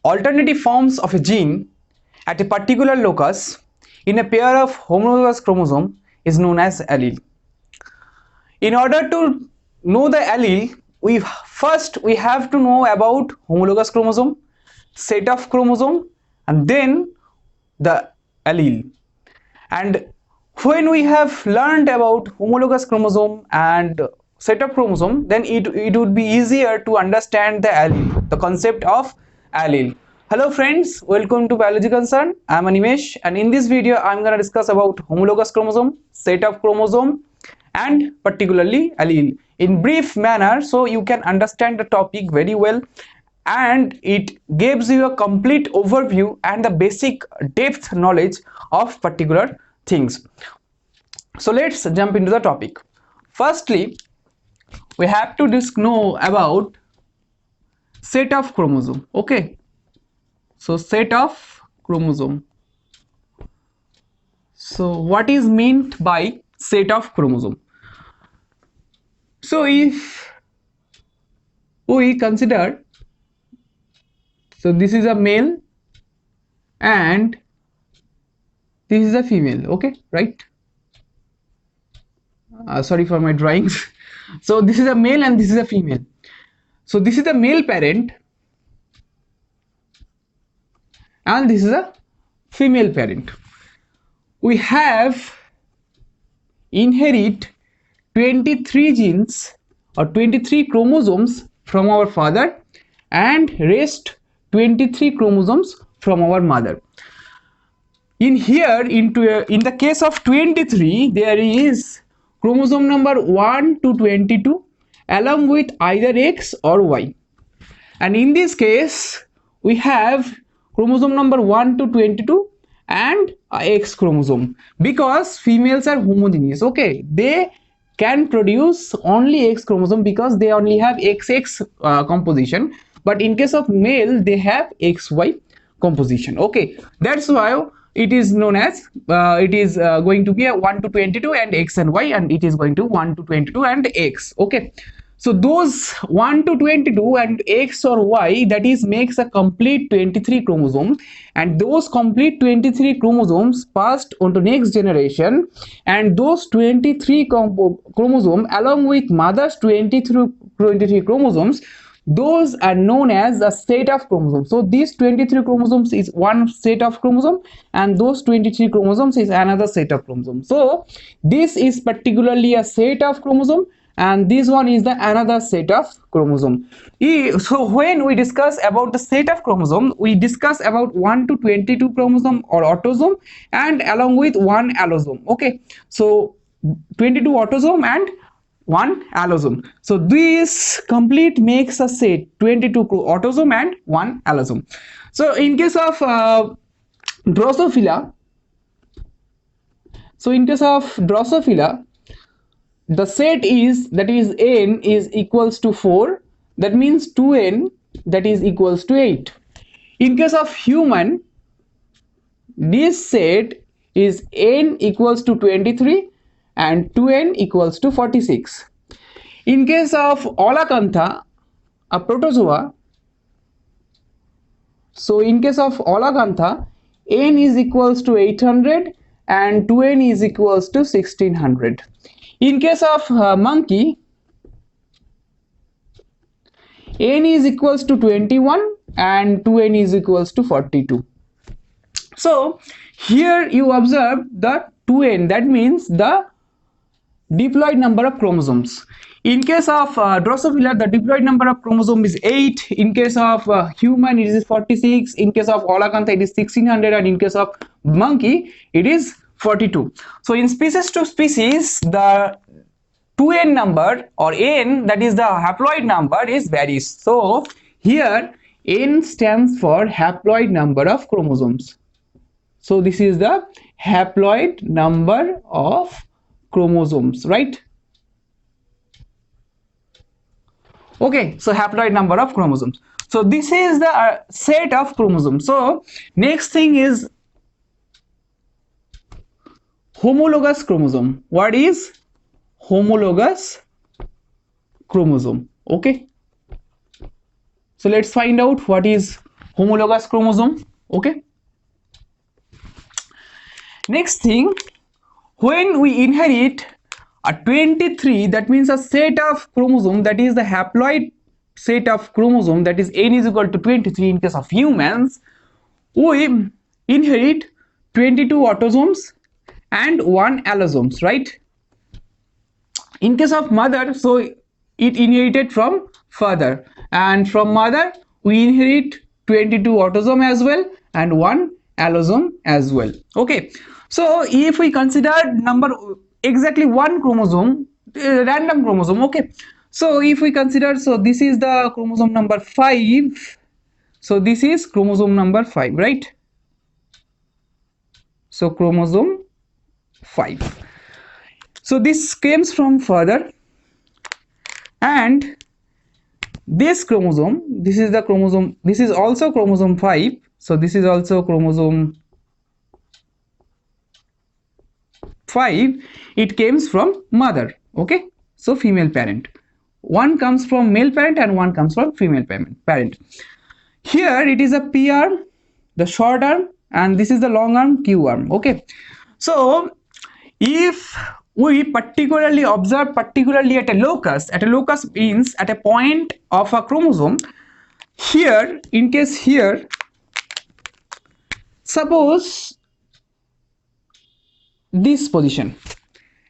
alternative forms of a gene at a particular locus in a pair of homologous chromosome is known as allele. In order to know the allele, we have to know about homologous chromosome, set of chromosome, and then the allele. And when we have learned about homologous chromosome and set of chromosome, then it would be easier to understand the allele, the concept of allele. Hello friends, welcome to Biology Concern. I am Animesh, and in this video I am going to discuss about homologous chromosome, set of chromosome, and particularly allele in brief manner, so you can understand the topic very well, and it gives you a complete overview and the basic depth knowledge of particular things. So let's jump into the topic. Firstly, we have to know about set of chromosome. Okay, so set of chromosome. So what is meant by set of chromosome? So if we consider, so this is a male and this is a female, okay, right? Sorry for my drawings. So this is a male and this is a female. So this is the male parent and this is a female parent. We have inherit 23 genes or 23 chromosomes from our father and rest 23 chromosomes from our mother. In the case of 23, there is chromosome number 1 to 22 along with either X or Y. And in this case, we have chromosome number 1 to 22 and X chromosome, because females are homogeneous, okay, they can produce only X chromosome because they only have XX composition, but in case of male they have XY composition, okay. That's why it is known as going to be a 1 to 22 and X and Y, and it is going to 1 to 22 and X, okay. So those 1 to 22 and X or Y, that is makes a complete 23 chromosomes, and those complete 23 chromosomes passed on to next generation, and those 23 chromosome along with mother's 23 chromosomes, those are known as a set of chromosomes. So these 23 chromosomes is one set of chromosome and those 23 chromosomes is another set of chromosomes. So this is particularly a set of chromosome and this one is the another set of chromosome. So when we discuss about the set of chromosome, we discuss about 1 to 22 chromosome or autosome and along with one allosome, okay. So 22 autosome and one allosome. So this complete makes a set 22 autosome and one allosome. So in case of Drosophila, the set is, that is n is equals to 4, that means 2n, that is equals to 8. In case of human, this set is n equals to 23 and 2n equals to 46. In case of Olacantha, a protozoa, so in case of Olacantha, n is equals to 800 and 2n is equals to 1600. In case of monkey, n is equals to 21 and 2n is equals to 42. So here you observe the 2n, that means the diploid number of chromosomes. In case of Drosophila, the diploid number of chromosome is 8. In case of human, it is 46. In case of Olacantha, it is 1600, and in case of monkey, it is 42. So in species to species, the 2n number or n, that is the haploid number, is varies. So here n stands for haploid number of chromosomes. So this is the haploid number of chromosomes, right? Okay, so haploid number of chromosomes. So this is the set of chromosomes. So next thing is homologous chromosome. What is homologous chromosome? Okay, so let's find out what is homologous chromosome. Okay. Next thing, when we inherit a 23, that means a set of chromosome, that is the haploid set of chromosome, that is n is equal to 23 in case of humans, we inherit 22 autosomes and 1 allosomes, right? In case of mother, so it inherited from father, and from mother we inherit 22 autosome as well and 1 allosome as well. Okay, so if we consider number exactly one chromosome, random chromosome. Okay, so if we consider, so this is the chromosome number 5, so this is chromosome number 5, right? So chromosome 5, so this comes from father, and this chromosome, this is the chromosome, this is also chromosome 5, so this is also chromosome 5, it comes from mother. Okay, so female parent, one comes from male parent and one comes from female parent. Here it is a P arm, the short arm, and this is the long arm, Q arm. Okay, so if we particularly observe particularly at a locus means at a point of a chromosome, here in case here, suppose this position,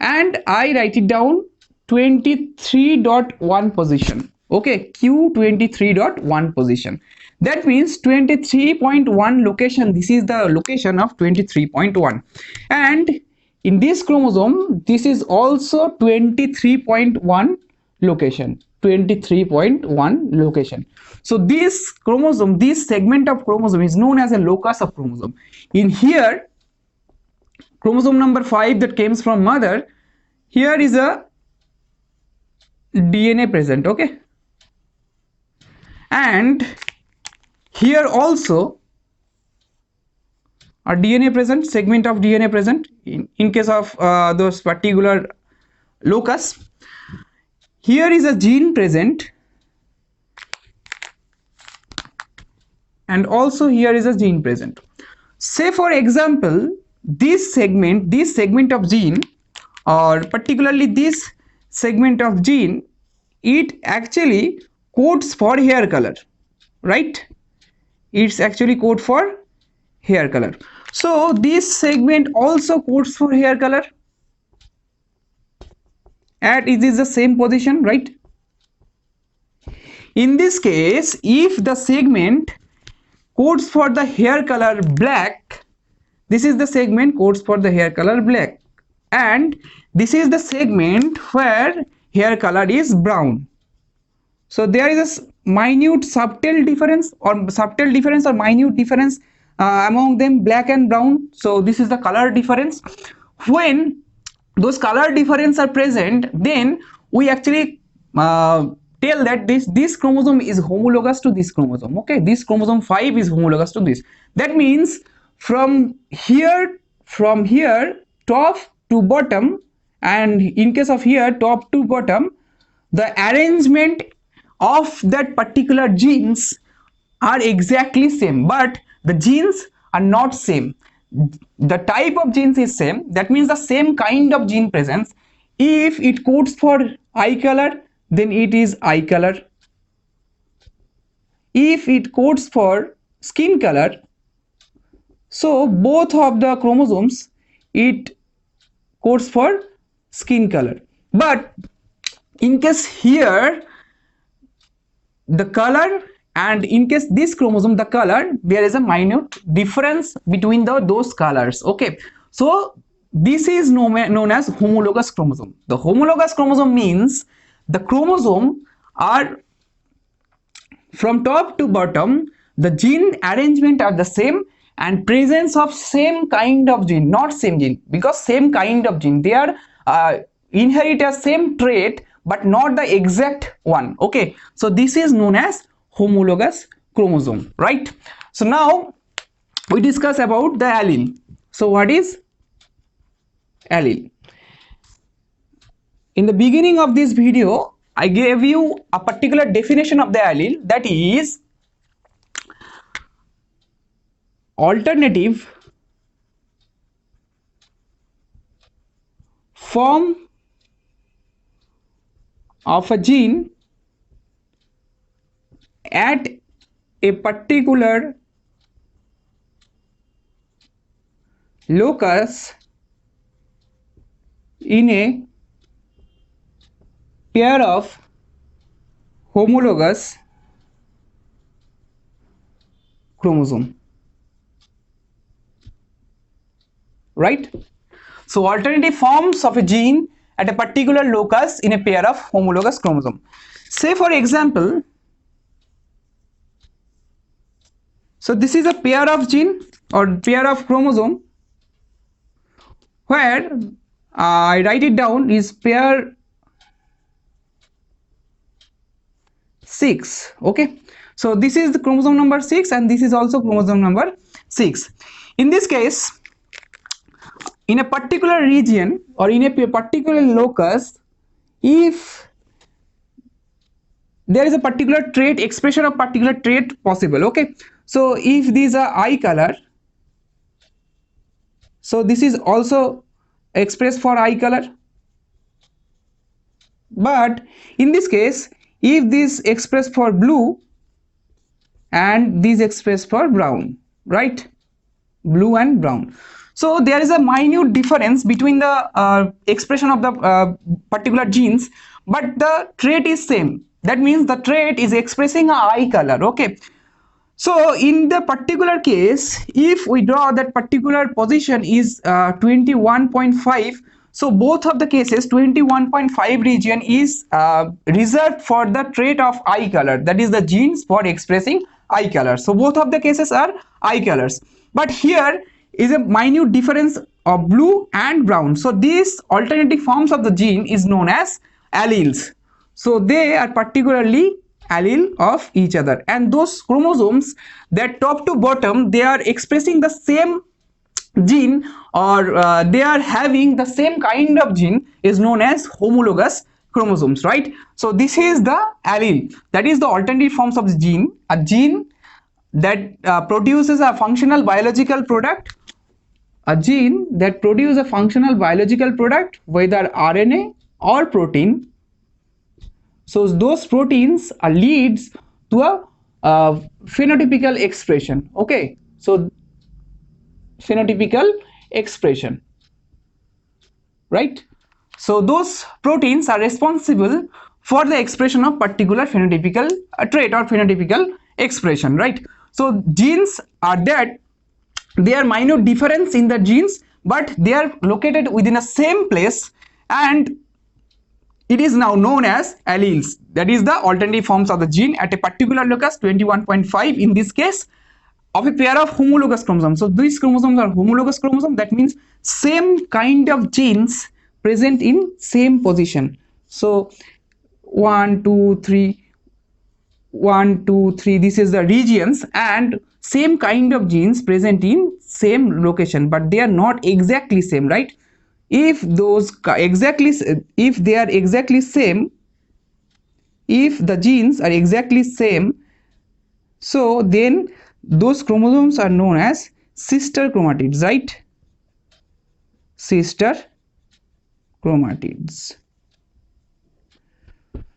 and I write it down 23.1 position. Okay, Q 23.1 position, that means 23.1 location, this is the location of 23.1, and in this chromosome this is also 23.1 location, 23.1 location. So this chromosome, this segment of chromosome is known as a locus of chromosome. In here, chromosome number 5 that comes from mother, here is a DNA present. Okay, and here also a DNA present, segment of DNA present in case of those particular locus. Here is a gene present, and also here is a gene present. Say for example, this segment of gene, or particularly this segment of gene, it actually codes for hair color, right? It's actually code for hair color. So this segment also codes for hair color, and it is the same position, right? In this case, if the segment codes for the hair color black, this is the segment codes for the hair color black, and this is the segment where hair color is brown. So there is a minute subtle difference or minute difference among them, black and brown. So this is the color difference. When those color difference are present, then we actually tell that this chromosome is homologous to this chromosome. Okay, this chromosome 5 is homologous to this. That means from here top to bottom, and in case of here top to bottom, the arrangement of that particular genes are exactly same, but the genes are not same. The type of genes is same, that means the same kind of gene presence. If it codes for eye color, then it is eye color. If it codes for skin color, so both of the chromosomes, it codes for skin color. But in case here the color, and in case this chromosome the color, there is a minute difference between those colors. Okay, so this is known as homologous chromosome. The homologous chromosome means the chromosome are from top to bottom, the gene arrangement are the same, and presence of same kind of gene, not same gene, because same kind of gene, they are inherit a same trait but not the exact one. Okay, so this is known as homologous chromosome, right? So now we discuss about the allele. So what is allele? In the beginning of this video, I gave you a particular definition of the allele, that is alternative form of a gene at a particular locus in a pair of homologous chromosome, right? So alternative forms of a gene at a particular locus in a pair of homologous chromosome. Say for example, so this is a pair of gene or pair of chromosome where I write it down is pair 6. Okay, so this is the chromosome number 6 and this is also chromosome number 6. In this case, in a particular region or in a particular locus, if there is a particular trait, expression of particular trait possible, okay, so if these are eye color, so this is also expressed for eye color, but in this case if this expressed for blue and this expressed for brown, right, blue and brown, so there is a minute difference between the expression of the particular genes, but the trait is same. That means the trait is expressing a eye color. Okay, so in the particular case, if we draw that particular position is 21.5, so both of the cases 21.5 region is reserved for the trait of eye color, that is the genes for expressing eye color. So both of the cases are eye colors, but here is a minute difference of blue and brown. So these alternative forms of the gene is known as alleles. So they are particularly allele of each other, and those chromosomes that top to bottom they are expressing the same gene or they are having the same kind of gene is known as homologous chromosomes, right? So this is the allele, that is the alternative forms of the gene, a gene that produces a functional biological product, a gene that produces a functional biological product, whether RNA or protein. So those proteins leads to a phenotypical expression. Okay, so phenotypical expression, right? So those proteins are responsible for the expression of particular phenotypical trait or phenotypical expression, right? So genes are that they are minute difference in the genes, but they are located within a same place, and it is now known as alleles. That is the alternative forms of the gene at a particular locus, 21.5 in this case, of a pair of homologous chromosomes. So these chromosomes are homologous chromosomes, that means same kind of genes present in same position. So 1 2 3 1 2 3, this is the regions, and same kind of genes present in same location, but they are not exactly same, right? If those exactly, if they are exactly same, if the genes are exactly same, so then those chromosomes are known as sister chromatids, right? Sister chromatids.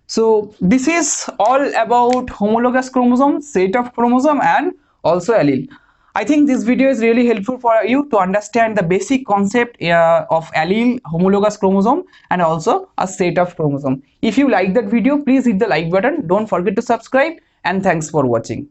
So this is all about homologous chromosome, set of chromosome, and also allele. I think this video is really helpful for you to understand the basic concept of allele, homologous chromosome, and also a set of chromosome. If you like that video, please hit the like button. Don't forget to subscribe, and thanks for watching.